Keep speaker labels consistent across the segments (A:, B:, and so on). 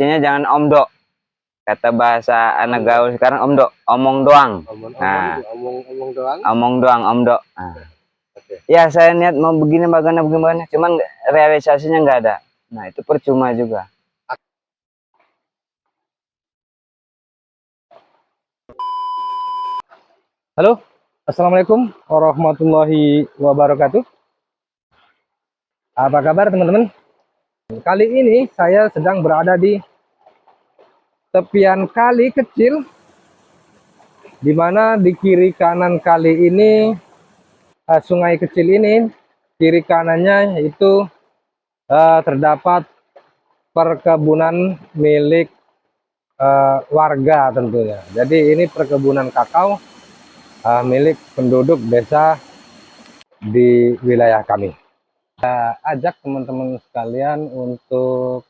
A: kuncinya jangan omdo. Kata bahasa anak gaul sekarang omdo, omong doang. Nah,
B: omong doang.
A: Omong doang, omdo. Nah.
B: Oke.
A: Ya saya niat mau begini bagaimana, cuman realisasinya nggak ada. Nah itu percuma juga.
B: Halo, assalamualaikum warahmatullahi wabarakatuh. Apa kabar teman-teman? Kali ini saya sedang berada di tepian kali kecil, di mana di kiri kanan kali ini, sungai kecil ini, kiri kanannya itu terdapat perkebunan milik warga tentunya. Jadi ini perkebunan kakao milik penduduk desa di wilayah kami. Ajak teman-teman sekalian untuk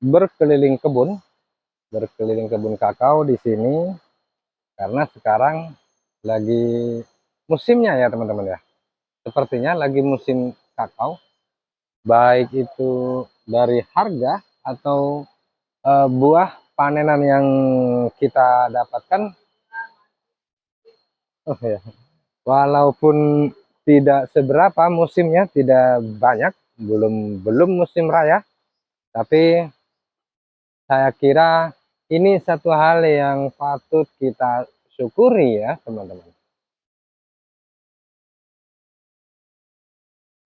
B: berkeliling kebun kakao di sini, karena sekarang lagi musimnya ya teman-teman ya. Sepertinya lagi musim kakao, baik itu dari harga atau buah panenan yang kita dapatkan. Oh ya, walaupun tidak seberapa musimnya, tidak banyak, belum musim raya, tapi saya kira ini satu hal yang patut kita syukuri ya teman-teman.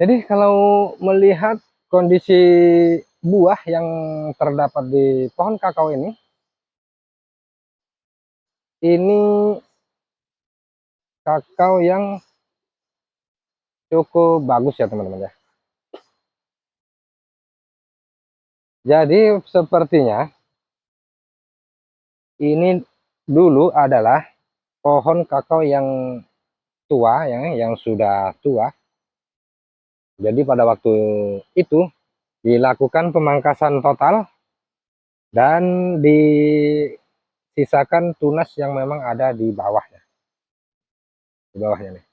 B: Jadi kalau melihat kondisi buah yang terdapat di pohon kakao ini kakao yang cukup bagus ya teman-teman ya. Jadi sepertinya ini dulu adalah pohon kakao yang tua ya, yang sudah tua. Jadi pada waktu itu dilakukan pemangkasan total dan disisakan tunas yang memang ada di bawahnya. Nih.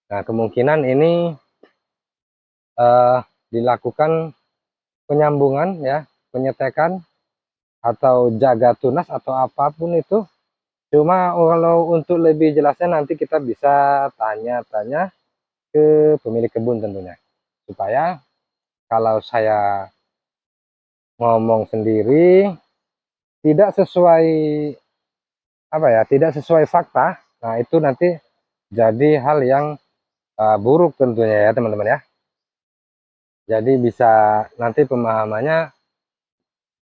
B: Nah, kemungkinan ini dilakukan penyambungan ya, penyetekan atau jaga tunas atau apapun itu. Cuma kalau untuk lebih jelasnya nanti kita bisa tanya-tanya ke pemilik kebun tentunya, supaya kalau saya ngomong sendiri tidak sesuai tidak sesuai fakta, nah itu nanti jadi hal yang buruk tentunya ya teman-teman ya. Jadi bisa nanti pemahamannya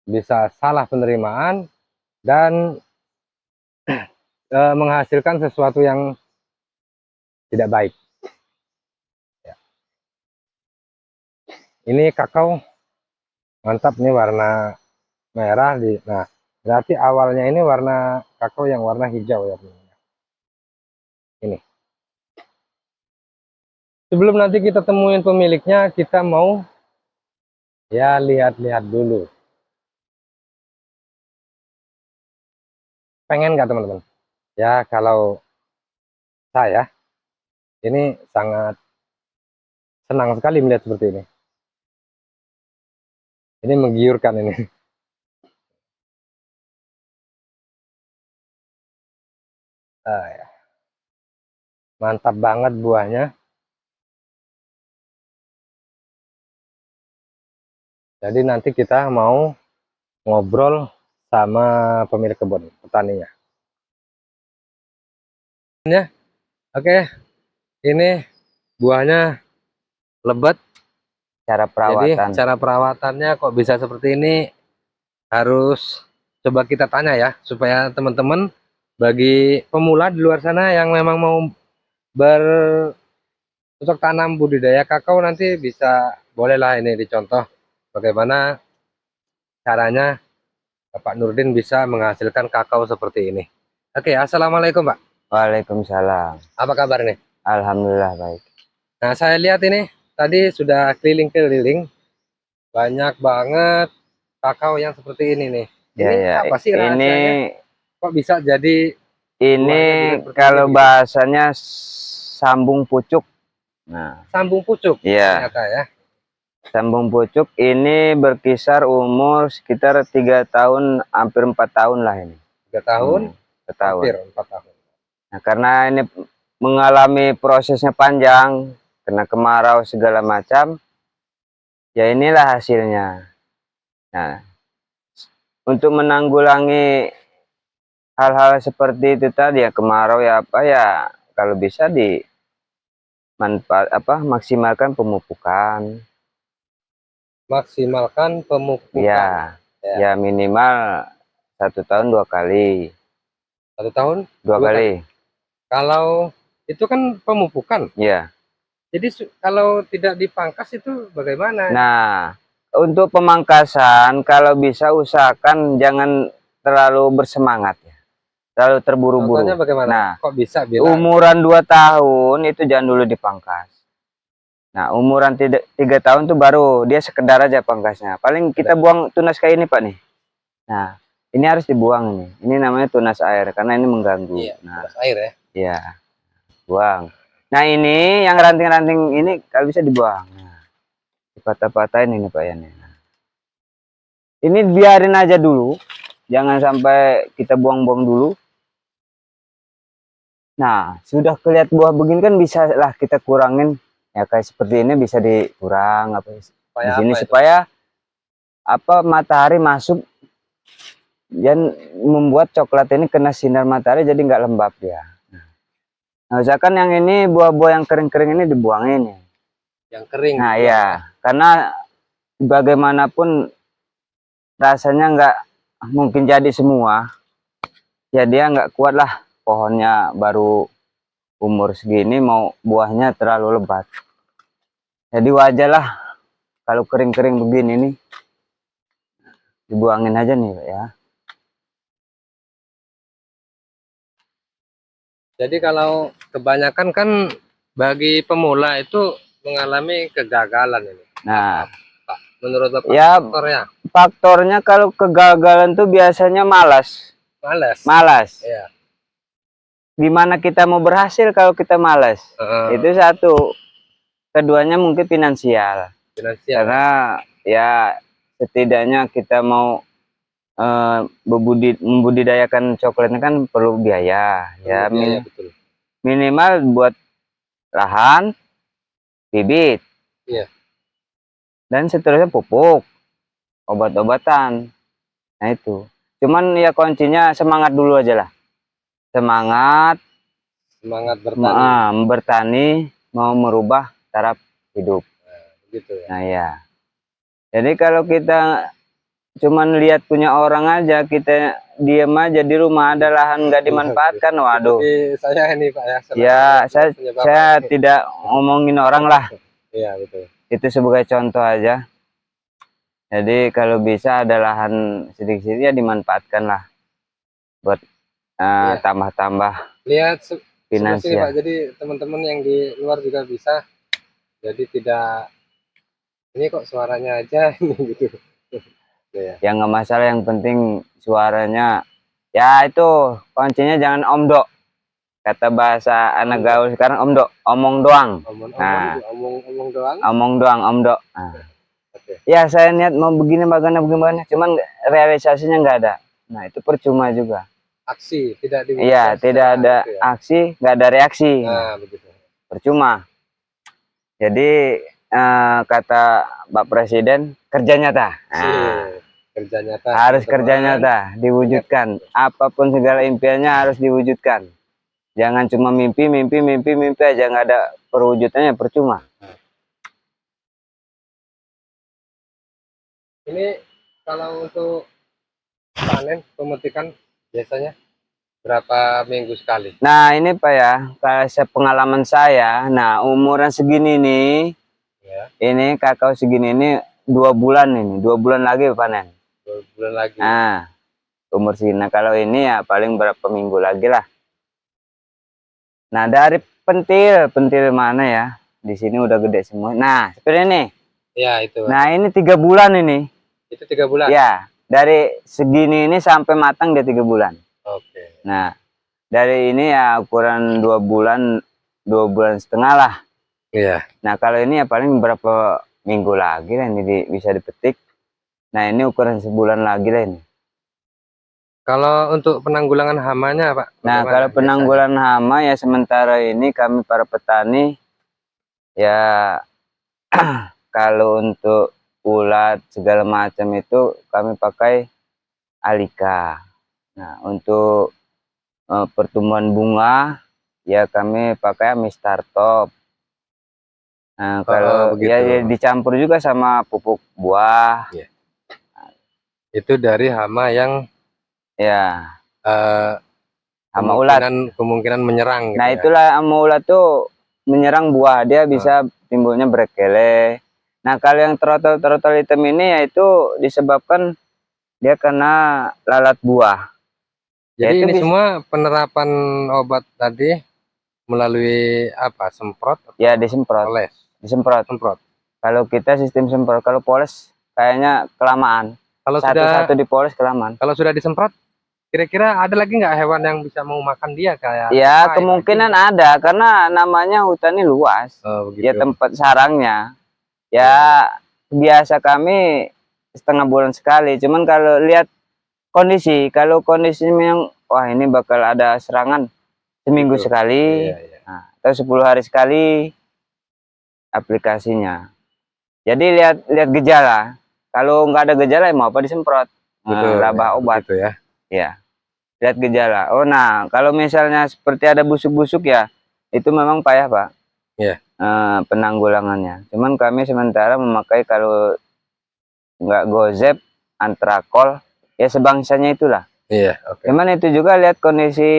B: bisa salah penerimaan dan menghasilkan sesuatu yang tidak baik ya. Ini kakao mantap nih, warna merah nah berarti awalnya ini warna kakao yang warna hijau ya teman-teman. Ini sebelum nanti kita temuin pemiliknya, kita mau ya lihat-lihat dulu. Pengen nggak teman-teman? Ya kalau saya ini sangat senang sekali melihat seperti ini. Ini menggiurkan ini. Ya. Mantap banget buahnya. Jadi nanti kita mau ngobrol sama pemilik kebun, petaninya. Ya, oke. Ini buahnya lebat. Jadi cara perawatannya kok bisa seperti ini, harus coba kita tanya ya, supaya teman-teman bagi pemula di luar sana yang memang mau bercocok tanam budidaya kakao, nanti bisa bolehlah ini dicontoh bagaimana caranya Bapak Nurdin bisa menghasilkan kakao seperti ini. Oke, assalamualaikum Pak.
A: Waalaikumsalam.
B: Apa kabar nih?
A: Alhamdulillah baik.
B: Nah, saya lihat ini tadi sudah keliling-keliling, banyak banget kakao yang seperti ini nih. Ini apa sih rahasianya? Kok bisa jadi
A: ini kalau
B: ini
A: bahasanya sambung pucuk. Nah,
B: sambung pucuk
A: iya.
B: ternyata ya.
A: Sambung pucuk ini berkisar umur sekitar 3 tahun, hampir 4 tahun lah ini.
B: 3 tahun,
A: 4 tahun.
B: hampir 4 tahun.
A: Nah, karena ini mengalami prosesnya panjang, kena kemarau segala macam, ya inilah hasilnya. Nah, untuk menanggulangi hal-hal seperti itu tadi ya, kemarau ya apa ya, kalau bisa maksimalkan pemupukan.
B: Maksimalkan pemupukan.
A: Ya, ya minimal 1 tahun 2 kali.
B: 1 tahun
A: 2 kali.
B: Kalau itu kan pemupukan.
A: Ya.
B: Jadi kalau tidak dipangkas itu bagaimana?
A: Nah, untuk pemangkasan kalau bisa usahakan jangan terlalu bersemangat ya. Terlalu terburu-buru.
B: Contohnya bagaimana?
A: Nah,
B: kok bisa bilang
A: umuran 2 tahun itu jangan dulu dipangkas. Nah, umuran 3 tahun tuh baru dia sekedar aja pangkasnya. Paling kita buang tunas kayak ini, Pak nih. Nah, ini harus dibuang nih. Ini namanya tunas air karena ini mengganggu.
B: Iya,
A: nah,
B: tunas air ya.
A: Iya. Buang. Nah, ini yang ranting-ranting ini kalau bisa dibuang. Nah, dipatah-patahin ini, Pak ya nih. Nah, ini biarin aja dulu. Jangan sampai kita buang-buang dulu. Nah, sudah kelihatan buah begini kan bisa lah kita kurangin. Ya kayak seperti ini bisa dikurang apa di sini supaya apa matahari masuk dan membuat coklat ini kena sinar matahari jadi nggak lembab ya. Nah, misalkan yang ini buah-buah yang kering-kering ini dibuangin ya.
B: Yang kering.
A: Nah, ya, karena bagaimanapun rasanya nggak mungkin jadi semua. Ya dia nggak kuat lah, pohonnya baru umur segini mau buahnya terlalu lebat. Jadi wajar lah kalau kering-kering begini nih dibuangin aja nih, Pak ya.
B: Jadi kalau kebanyakan kan bagi pemula itu mengalami kegagalan ini.
A: Nah,
B: Pak, menurut Bapak
A: ya faktornya kalau kegagalan tuh biasanya malas. Malas.
B: Iya.
A: Gimana kita mau berhasil kalau kita malas? Itu satu. Keduanya mungkin finansial. Karena ya setidaknya kita mau membudidayakan coklatnya kan perlu biaya. Ya
B: betul.
A: Minimal buat lahan, bibit.
B: Iya.
A: Dan seterusnya pupuk, obat-obatan. Nah itu. Cuman ya kuncinya semangat dulu aja lah. Semangat bertani, mau merubah cara hidup.
B: Gitu ya.
A: Nah ya. Jadi kalau kita cuman lihat punya orang aja, kita diem aja di rumah ada lahan nggak dimanfaatkan, waduh.
B: Seperti saya ini Pak ya.
A: Ya, saya tidak ngomongin orang lah.
B: Iya betul.
A: Itu sebagai contoh aja. Jadi kalau bisa ada lahan sedikit-sedikit ya dimanfaatkan lah buat tambah-tambah
B: lihat
A: finansial.
B: Pak. Jadi teman-teman yang di luar juga bisa. Jadi tidak ini kok suaranya aja gitu.
A: Ya nggak masalah, yang penting suaranya. Ya itu kuncinya jangan omdo. Kata bahasa anak gaul sekarang omong doang.
B: Omong doang.
A: Omong doang, omdo. Nah. Ya saya niat mau begini bagaimana, cuman realisasinya nggak ada. Nah itu percuma juga.
B: Aksi tidak dibuat.
A: Iya, tidak ada aksi, nggak ada reaksi.
B: Nah, begitu.
A: Percuma. Jadi kata Pak Presiden, kerja nyata.
B: Kerja nyata.
A: Harus kerja nyata, diwujudkan. Apapun segala impiannya harus diwujudkan. Jangan cuma mimpi aja, nggak ada perwujudannya, percuma.
B: Ini kalau untuk panen pemetikan biasanya berapa minggu sekali?
A: Nah ini Pak ya, kalau pengalaman saya, nah umuran segini nih, ya. Ini kakao segini ini 2 bulan ini, 2 bulan lagi panen.
B: 2 bulan lagi.
A: Nah umur segini, nah kalau ini ya paling berapa minggu lagi lah. Nah dari pentil mana ya, di sini udah gede semua. Nah seperti ini. Ya itu. Nah ini 3 bulan ini.
B: Itu 3 bulan?
A: Ya, dari segini ini sampai matang dia 3 bulan.
B: Oke.
A: Nah dari ini ya ukuran 2 bulan, 2 bulan setengah lah.
B: Iya.
A: Nah kalau ini ya paling berapa minggu lagi lah ini bisa dipetik. Nah ini ukuran sebulan lagi lah ini.
B: Kalau untuk penanggulangan hamanya Pak,
A: Nah kalau penanggulangan hama ya sementara ini kami para petani ya kalau untuk ulat segala macam itu kami pakai Alika. Nah untuk pertumbuhan bunga ya kami pakai Amistar Top. Nah kalau ya dicampur juga sama pupuk buah.
B: Ya. Itu dari hama yang
A: ya hama ulat
B: kemungkinan menyerang.
A: Nah
B: gitu
A: itulah hama ulat tuh menyerang buah, dia bisa timbulnya berkele. Nah kalau yang trotol hitam ini yaitu disebabkan dia kena lalat buah.
B: Jadi ini semua penerapan obat tadi melalui apa? Semprot?
A: Ya disemprot.
B: Poles.
A: Disemprot. Kalau kita sistem semprot, kalau poles kayaknya kelamaan. Kalau satu-satu dipoles kelamaan.
B: Kalau sudah disemprot, kira-kira ada lagi nggak hewan yang bisa mau makan dia kayak?
A: Ya kemungkinan ada karena namanya hutan ini luas. Ya tempat sarangnya. Ya biasa kami setengah bulan sekali. Cuman kalau lihat kondisi, kalau kondisinya yang wah ini bakal ada serangan seminggu sekali, nah, atau 10 hari sekali aplikasinya. Jadi lihat gejala. Kalau nggak ada gejala ya mau apa disemprot, labah obat.
B: Ya.
A: Ya, lihat gejala. Oh nah kalau misalnya seperti ada busuk-busuk ya itu memang payah Pak. Penanggulangannya. Cuman kami sementara memakai kalau nggak gozep, antrakol, ya sebangsanya itulah. Cuman itu juga lihat kondisi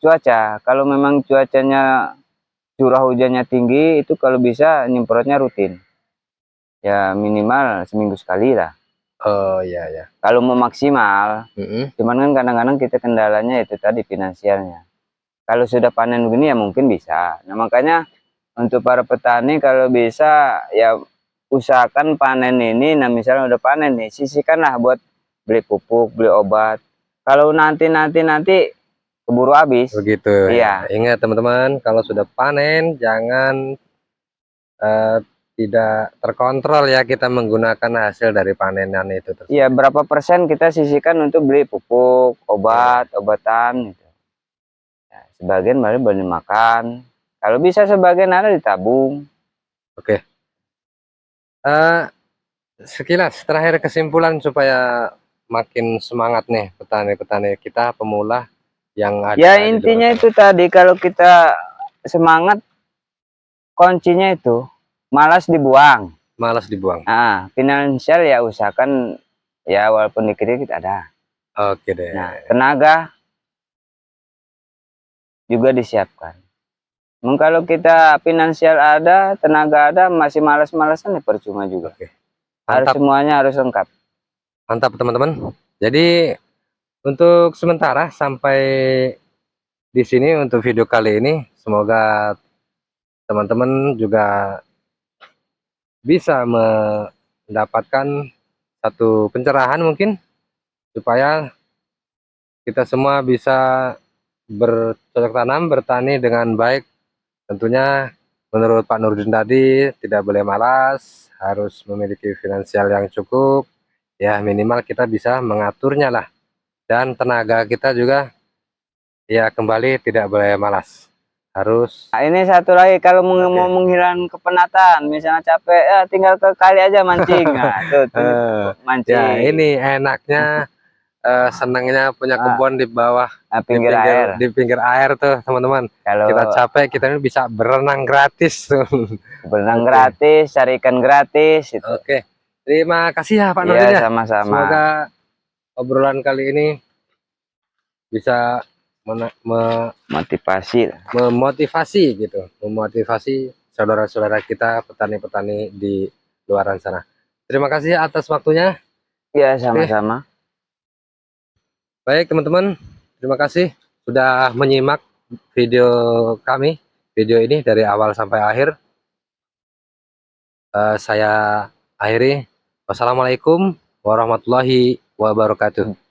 A: cuaca. Kalau memang cuacanya curah hujannya tinggi, itu kalau bisa nyemprotnya rutin. Ya minimal seminggu sekali lah.
B: Oh iya ya.
A: Kalau mau maksimal, cuman kan kadang-kadang kita kendalanya itu tadi finansialnya. Kalau sudah panen begini ya mungkin bisa. Nah makanya untuk para petani kalau bisa ya usahakan panen ini. Nah misalnya udah panen nih, sisihkanlah buat beli pupuk, beli obat. Kalau nanti keburu habis.
B: Begitu. Iya. Ingat teman-teman, kalau sudah panen jangan tidak terkontrol ya kita menggunakan hasil dari panenan itu.
A: Iya, berapa persen kita sisihkan untuk beli pupuk, obat, obatan gitu. Ya, sebagian baru beli makan. Kalau bisa sebagian ada ditabung.
B: Oke. Sekilas terakhir kesimpulan supaya makin semangat nih petani-petani kita pemula yang ada.
A: Ya intinya itu tadi, kalau kita semangat kuncinya itu malas dibuang. Nah, finansial ya usahakan ya walaupun dikit-dikit ada.
B: Oke deh.
A: Nah, tenaga juga disiapkan. Kalau kita finansial ada, tenaga ada, masih malas-malasan ya percuma juga. Harus semuanya harus lengkap.
B: Mantap teman-teman. Jadi untuk sementara sampai di sini untuk video kali ini. Semoga teman-teman juga bisa mendapatkan satu pencerahan mungkin supaya kita semua bisa bercocok tanam, bertani dengan baik. Tentunya menurut Pak Nurdin tadi tidak boleh malas, harus memiliki finansial yang cukup, ya minimal kita bisa mengaturnya lah. Dan tenaga kita juga ya kembali tidak boleh malas, harus.
A: Nah, ini satu lagi, kalau mau menghilangkan kepenatan, misalnya capek ya tinggal ke kali aja mancing. Nah, tuh mancing.
B: Ya ini enaknya senangnya punya kebun di bawah
A: pinggir
B: air tuh teman-teman. Kita capek kita ini bisa berenang gratis tuh.
A: Berenang gratis, cari ikan gratis itu.
B: Oke, terima kasih ya Pak Nurdin ya.
A: Sama-sama.
B: Semoga obrolan kali ini bisa memotivasi gitu, memotivasi saudara-saudara kita petani-petani di luar sana. Terima kasih atas waktunya.
A: Ya sama-sama.
B: Baik teman-teman, terima kasih sudah menyimak video kami, video ini dari awal sampai akhir. Saya akhiri. Wassalamualaikum warahmatullahi wabarakatuh.